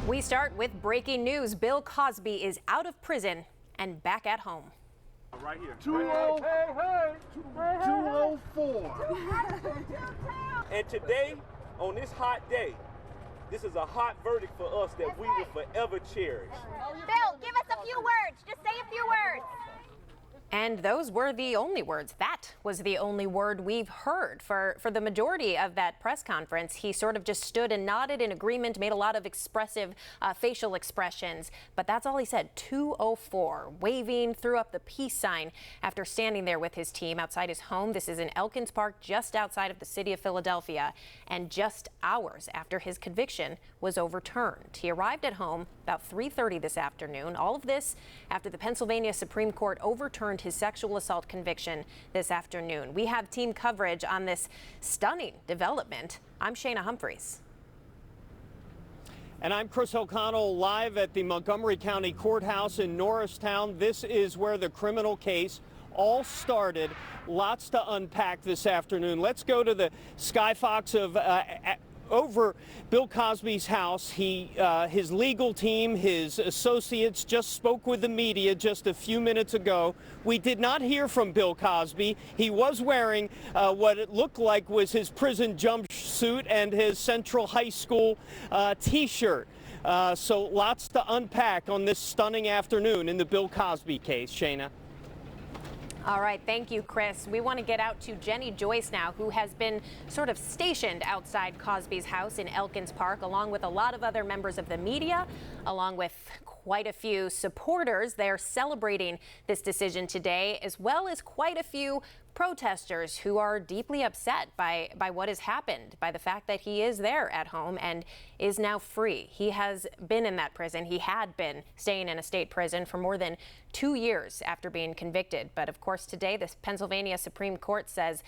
We start with breaking news. Bill Cosby is out of prison and back at home. Right here. 204. And today, on this hot day, this is a hot verdict for us that we will forever cherish. Bill, give us a few words. Just say a few words. And those were the only words. That was the only word we've heard for the majority of that press conference. He sort of just stood and nodded in agreement, made a lot of expressive facial expressions. But that's all he said. 204, waving, threw up the peace sign after standing there with his team outside his home. This is in Elkins Park, just outside of the city of Philadelphia, and just hours after his conviction was overturned. He arrived at home about 3:30 this afternoon. All of this after the Pennsylvania Supreme Court overturned his sexual assault conviction this afternoon. We have team coverage on this stunning development. I'm Shayna Humphreys. And I'm Chris O'Connell, live at the Montgomery County Courthouse in Norristown. This is where the criminal case all started. Lots to unpack this afternoon. Let's go to the Skyfox of over Bill Cosby's house. His legal team, his associates just spoke with the media just a few minutes ago. We did not hear from Bill Cosby. He was wearing what it looked like was his prison jumpsuit and his Central High School T-shirt. So lots to unpack on this stunning afternoon in the Bill Cosby case. Shayna. All right, thank you, Chris. We want to get out to Jenny Joyce now, who has been sort of stationed outside Cosby's house in Elkins Park, along with a lot of other members of the media, along with quite a few supporters. They're celebrating this decision today, as well as quite a few protesters who are deeply upset by what has happened, by the fact that he is there at home and is now free. He has been in that prison. He had been staying in a state prison for more than 2 years after being convicted. But of course, today, the Pennsylvania Supreme Court says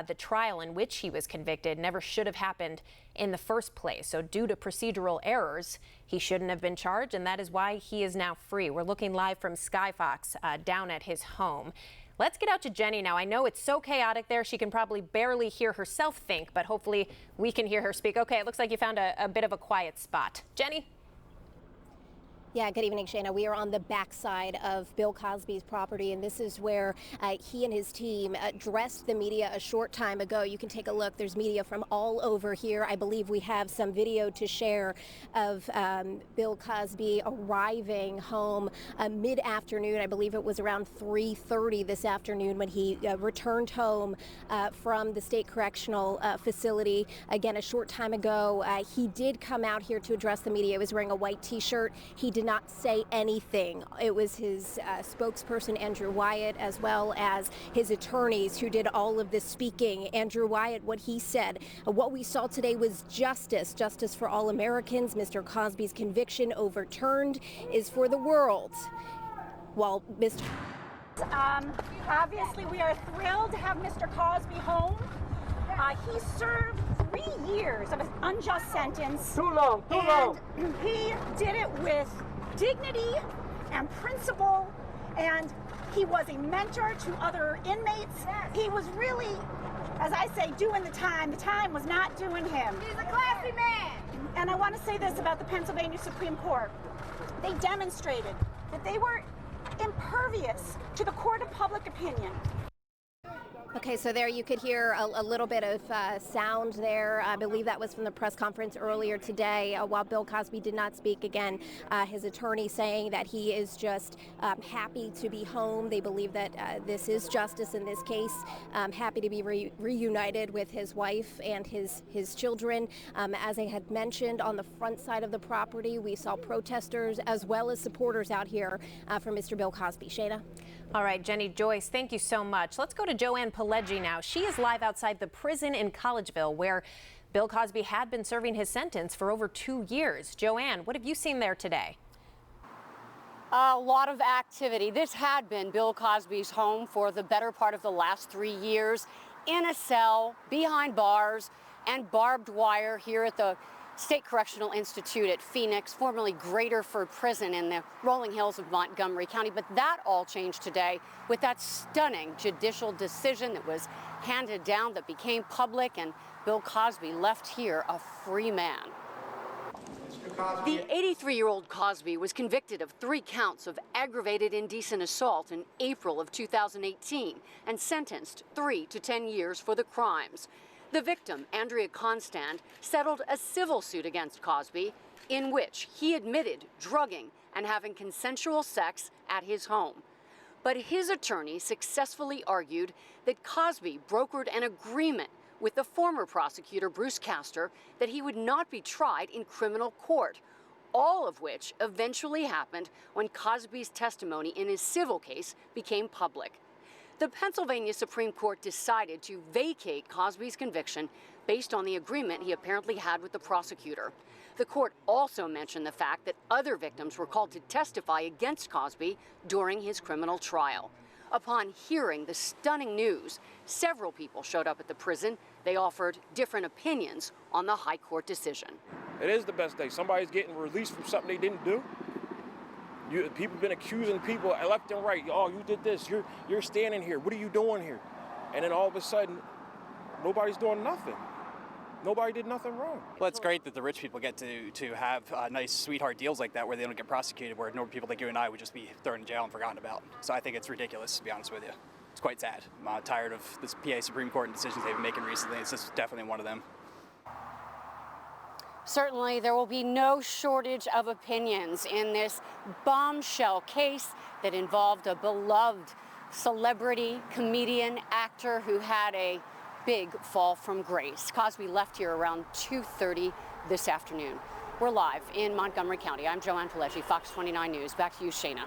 the trial in which he was convicted never should have happened in the first place. So due to procedural errors, he shouldn't have been charged, and that is why he is now free. We're looking live from Skyfox down at his home. Let's get out to Jenny now. I know it's so chaotic there, she can probably barely hear herself think, but hopefully we can hear her speak. Okay, it looks like you found a bit of a quiet spot. Jenny? Yeah, good evening, Shayna. We are on the backside of Bill Cosby's property, and this is where he and his team addressed the media a short time ago. You can take a look. There's media from all over here. I believe we have some video to share of Bill Cosby arriving home mid-afternoon. I believe it was around 3:30 this afternoon when he returned home from the state correctional facility. Again, a short time ago, he did come out here to address the media. He was wearing a white T-shirt. He did not say anything. It was his spokesperson, Andrew Wyatt, as well as his attorneys who did all of this speaking. Andrew Wyatt, what he said, what we saw today was justice for all Americans. Mr. Cosby's conviction overturned is for the world. While Mr. Obviously, we are thrilled to have Mr. Cosby home. He served 3 years of an unjust sentence. Too long. He did it with dignity and principle, and he was a mentor to other inmates. He was really, as I say, doing the time. The time was not doing him. He's a classy man. And I want to say this about the Pennsylvania Supreme Court. They demonstrated that they were impervious to the court of public opinion. Okay, so there you could hear a little bit of sound there. I believe that was from the press conference earlier today. While Bill Cosby did not speak again, his attorney saying that he is just happy to be home. They believe that this is justice in this case. Happy to be reunited with his wife and his children. As I had mentioned, on the front side of the property, we saw protesters as well as supporters out here for Mr. Bill Cosby. Shayna? All right, Jenny Joyce, thank you so much. Let's go to Joanne Pileggi now. She is live outside the prison in Collegeville, where Bill Cosby had been serving his sentence for over 2 years. Joanne, what have you seen there today? A lot of activity. This had been Bill Cosby's home for the better part of the last 3 years, in a cell, behind bars, and barbed wire here at the State Correctional Institute at Phoenix, formerly Graterford Prison in the rolling hills of Montgomery County. But that all changed today with that stunning judicial decision that was handed down, that became public, and Bill Cosby left here a free man. The 83-year-old Cosby was convicted of 3 counts of aggravated indecent assault in April of 2018 and sentenced 3 to 10 years for the crimes. The victim, Andrea Constand, settled a civil suit against Cosby in which he admitted drugging and having consensual sex at his home. But his attorney successfully argued that Cosby brokered an agreement with the former prosecutor, Bruce Castor, that he would not be tried in criminal court, all of which eventually happened when Cosby's testimony in his civil case became public. The Pennsylvania Supreme Court decided to vacate Cosby's conviction based on the agreement he apparently had with the prosecutor. The court also mentioned the fact that other victims were called to testify against Cosby during his criminal trial. Upon hearing the stunning news, several people showed up at the prison. They offered different opinions on the high court decision. It is the best day. Somebody's getting released from something they didn't do. People have been accusing people left and right. Oh, you did this. You're standing here. What are you doing here? And then all of a sudden, nobody's doing nothing. Nobody did nothing wrong. Well, it's great that the rich people get to have nice sweetheart deals like that where they don't get prosecuted, where normal people like you and I would just be thrown in jail and forgotten about. So I think it's ridiculous, to be honest with you. It's quite sad. I'm tired of this PA Supreme Court and decisions they've been making recently. It's just definitely one of them. Certainly, there will be no shortage of opinions in this bombshell case that involved a beloved celebrity, comedian, actor who had a big fall from grace. Cosby left here around 2:30 this afternoon. We're live in Montgomery County. I'm Joanne Pileggi, Fox 29 News. Back to you, Shayna.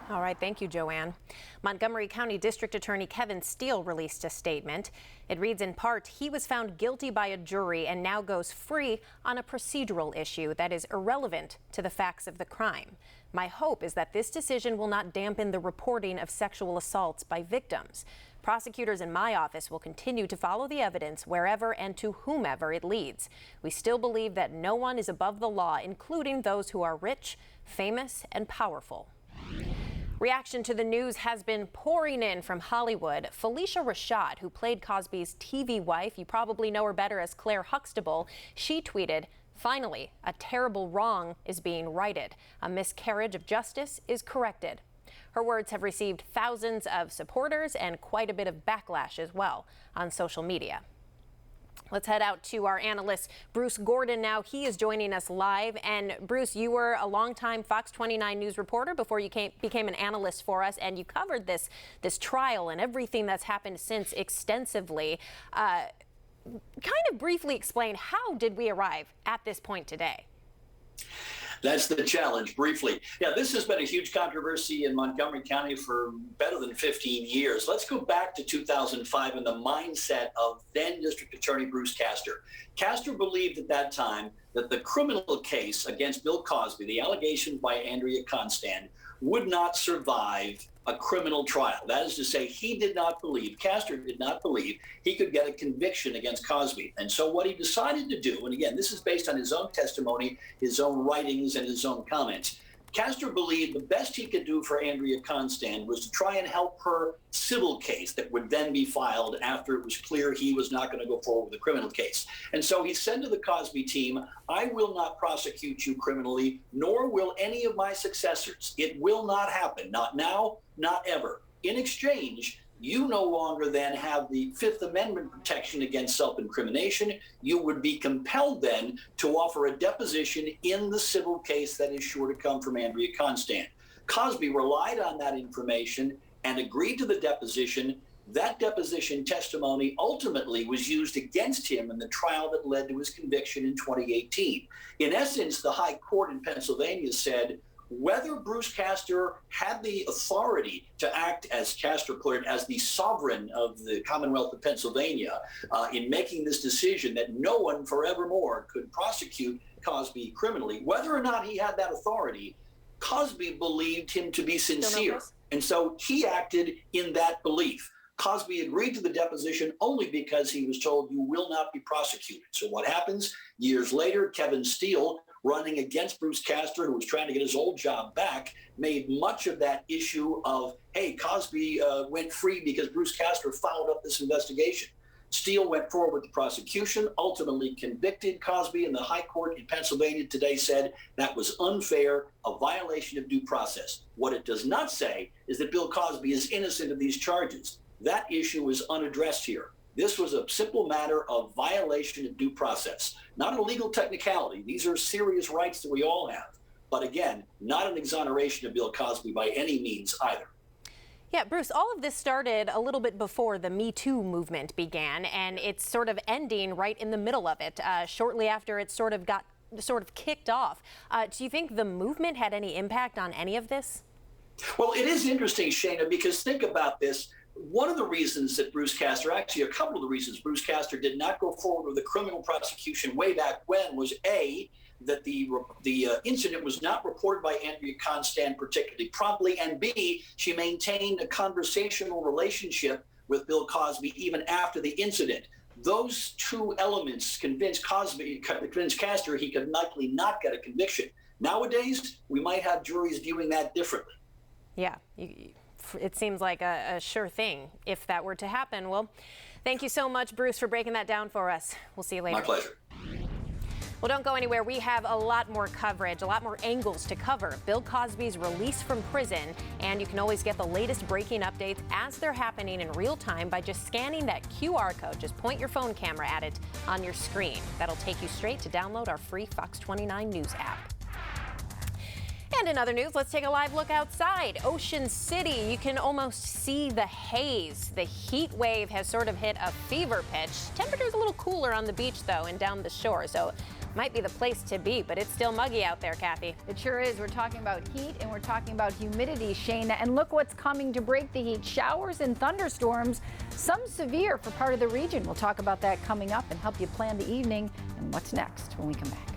All right, thank you, Joanne. Montgomery County District Attorney Kevin Steele released a statement. It reads in part, he was found guilty by a jury and now goes free on a procedural issue that is irrelevant to the facts of the crime. My hope is that this decision will not dampen the reporting of sexual assaults by victims. Prosecutors in my office will continue to follow the evidence wherever and to whomever it leads. We still believe that no one is above the law, including those who are rich, famous, and powerful. Reaction to the news has been pouring in from Hollywood. Felicia Rashad, who played Cosby's TV wife, you probably know her better as Claire Huxtable, she tweeted, "Finally, a terrible wrong is being righted. A miscarriage of justice is corrected." Her words have received thousands of supporters and quite a bit of backlash as well on social media. Let's head out to our analyst, Bruce Gordon now. He is joining us live. And Bruce, you were a longtime Fox 29 News reporter before you became an analyst for us, and you covered this trial and everything that's happened since extensively. Kind of briefly explain, how did we arrive at this point today? That's the challenge, briefly. Yeah, this has been a huge controversy in Montgomery County for better than 15 years. Let's go back to 2005 and the mindset of then District Attorney Bruce Castor. Castor believed at that time that the criminal case against Bill Cosby, the allegation by Andrea Constand, would not survive a criminal trial. That is to say, Castor did not believe he could get a conviction against Cosby. And so what he decided to do, and again, this is based on his own testimony, his own writings, and his own comments, Castor believed the best he could do for Andrea Constand was to try and help her civil case that would then be filed after it was clear he was not going to go forward with the criminal case. And so he said to the Cosby team, I will not prosecute you criminally, nor will any of my successors. It will not happen. Not now, not ever. In exchange, you no longer then have the Fifth Amendment protection against self-incrimination. You would be compelled then to offer a deposition in the civil case that is sure to come from Andrea Constand. Cosby relied on that information and agreed to the deposition. That deposition testimony ultimately was used against him in the trial that led to his conviction in 2018. In essence, the High Court in Pennsylvania said, whether Bruce Castor had the authority to act, as Castor put it, as the sovereign of the Commonwealth of Pennsylvania in making this decision that no one forevermore could prosecute Cosby criminally, whether or not he had that authority, Cosby believed him to be sincere. And so he acted in that belief. Cosby agreed to the deposition only because he was told you will not be prosecuted. So what happens? Years later, Kevin Steele, running against Bruce Castor, who was trying to get his old job back, made much of that issue of, hey, Cosby went free because Bruce Castor fouled up this investigation. Steele went forward with the prosecution, ultimately convicted Cosby, and the High Court in Pennsylvania today said that was unfair, a violation of due process. What it does not say is that Bill Cosby is innocent of these charges. That issue is unaddressed here. This was a simple matter of violation of due process, not a legal technicality. These are serious rights that we all have. But again, not an exoneration of Bill Cosby by any means either. Yeah, Bruce, all of this started a little bit before the Me Too movement began, and it's sort of ending right in the middle of it, shortly after it sort of kicked off. Do you think the movement had any impact on any of this? Well, it is interesting, Shana, because think about this. One of the reasons that Bruce Castor, actually a couple of the reasons Bruce Castor did not go forward with a criminal prosecution way back when was A, that the incident was not reported by Andrea Constand particularly promptly, and B, she maintained a conversational relationship with Bill Cosby even after the incident. Those two elements convinced Castor he could likely not get a conviction. Nowadays, we might have juries viewing that differently. Yeah, it seems like a sure thing if that were to happen. Well, thank you so much, Bruce, for breaking that down for us. We'll see you later. My pleasure. Well, don't go anywhere. We have a lot more coverage, a lot more angles to cover. Bill Cosby's release from prison, and you can always get the latest breaking updates as they're happening in real time by just scanning that QR code. Just point your phone camera at it on your screen. That'll take you straight to download our free Fox 29 News app. And in other news, let's take a live look outside. Ocean City, you can almost see the haze. The heat wave has sort of hit a fever pitch. Temperature's a little cooler on the beach, though, and down the shore, so might be the place to be, but it's still muggy out there, Kathy. It sure is. We're talking about heat and we're talking about humidity, Shana, and look what's coming to break the heat. Showers and thunderstorms, some severe for part of the region. We'll talk about that coming up and help you plan the evening and what's next when we come back.